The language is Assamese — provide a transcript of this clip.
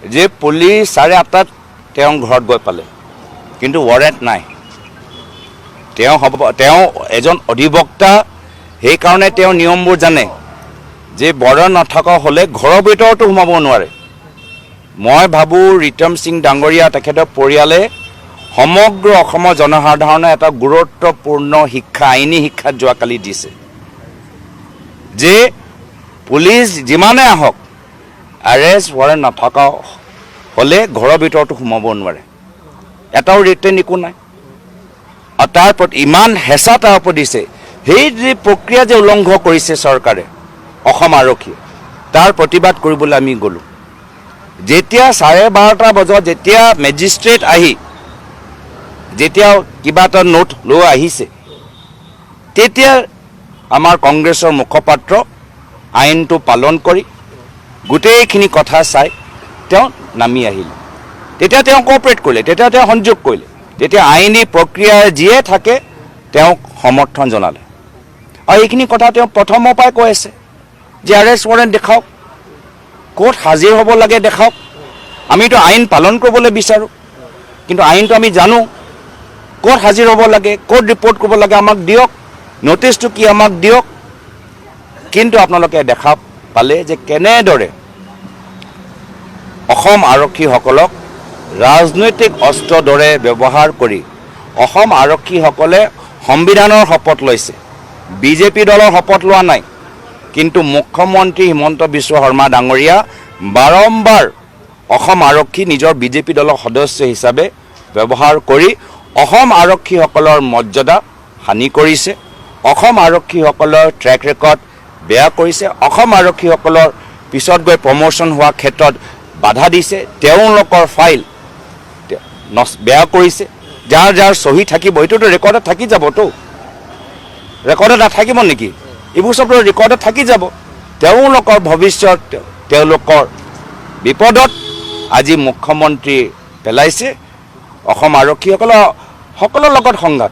যে পুলিচ 8:30 তেওঁ ঘৰত গৈ পালে, কিন্তু ৱাৰেণ্ট নাই। তেওঁ এজন অধিবক্তা, সেইকাৰণে তেওঁ নিয়মবোৰ জানে যে ৱাৰেণ্ট নথকা হ'লে ঘৰৰ ভিতৰতো সোমাব নোৱাৰে। মই ভাবোঁ ৰিতম সিং ডাঙৰীয়া তেখেতৰ পৰিয়ালে সমগ্ৰ অসমৰ জনসাধাৰণে এটা গুৰুত্বপূৰ্ণ শিক্ষা, আইনী শিক্ষা যোৱাকালি দিছে যে পুলিচ যিমানে আহক এৰেষ্ট ৱাৰেণ্ট নথকা হ'লে ঘৰৰ ভিতৰতো সোমাব নোৱাৰে। এটাও ৰিটেন একো নাই। আৰু তাৰ ওপৰত ইমান হেঁচা তাৰ ওপৰত দিছে, সেই যি প্ৰক্ৰিয়া যে উলংঘন কৰিছে চৰকাৰে, অসম আৰক্ষীয়ে, তাৰ প্ৰতিবাদ কৰিবলৈ আমি গ'লোঁ। যেতিয়া 12:30 বজাত যেতিয়া মেজিষ্ট্ৰেট আহি যেতিয়া কিবা এটা নোট লৈ আহিছে, তেতিয়া আমাৰ কংগ্ৰেছৰ মুখপাত্ৰ আইনটো পালন কৰি গোটেইখিনি কথা চাই তেওঁ নামি আহিলে। তেতিয়া তেওঁ কোঅপাৰেট কৰিলে, তেতিয়া তেওঁ সংযোগ কৰিলে, তেতিয়া আইনী প্ৰক্ৰিয়া যিয়ে থাকে তেওঁক সমৰ্থন জনালে। আৰু এইখিনি কথা তেওঁ প্ৰথমৰ পৰাই কৈ আছে যে এৰেষ্ট ৱাৰেণ্ট দেখাওক, ক'ত হাজিৰ হ'ব লাগে দেখাওক। আমিতো আইন পালন কৰিবলৈ বিচাৰোঁ, কিন্তু আইনটো আমি জানো, ক'ত হাজিৰ হ'ব লাগে, ক'ত ৰিপৰ্ট কৰিব লাগে, আমাক দিয়ক, নটিচটো কি আমাক দিয়ক। কিন্তু আপোনালোকে দেখা পালে যে কেনেদৰে অসম আৰক্ষীসকলক ৰাজনৈতিক অস্ত্ৰৰ দৰে ব্যৱহাৰ কৰি অসম আৰক্ষীসকলে সংবিধানৰ শপত লৈছে, বিজেপি দলৰ শপত লোৱা নাই। কিন্তু মুখ্যমন্ত্ৰী হিমন্ত বিশ্ব শৰ্মা ডাঙৰীয়া বাৰম্বাৰ অসম আৰক্ষী নিজৰ বিজেপি দলৰ সদস্য হিচাপে ব্যৱহাৰ কৰি অসম আৰক্ষীসকলৰ মৰ্যাদা হানি কৰিছে, অসম আৰক্ষীসকলৰ ট্ৰেক ৰেকৰ্ড বেয়া কৰিছে, অসম আৰক্ষীসকলৰ পিছত গৈ প্ৰমোশ্যন হোৱাৰ ক্ষেত্ৰত বাধা দিছে, তেওঁলোকৰ ফাইল বেয়া কৰিছে, যাৰ যাৰ চহী থাকিব এইটোতো ৰেকৰ্ডত থাকি যাবতো, ৰেকৰ্ডত নাথাকিব নেকি? এইবোৰ চব ৰেকৰ্ডত থাকি যাব। তেওঁলোকৰ ভৱিষ্যত তেওঁলোকৰ বিপদত আজি মুখ্যমন্ত্ৰী পেলাইছে। অসম আৰক্ষীসকলৰ লগত সংঘাত।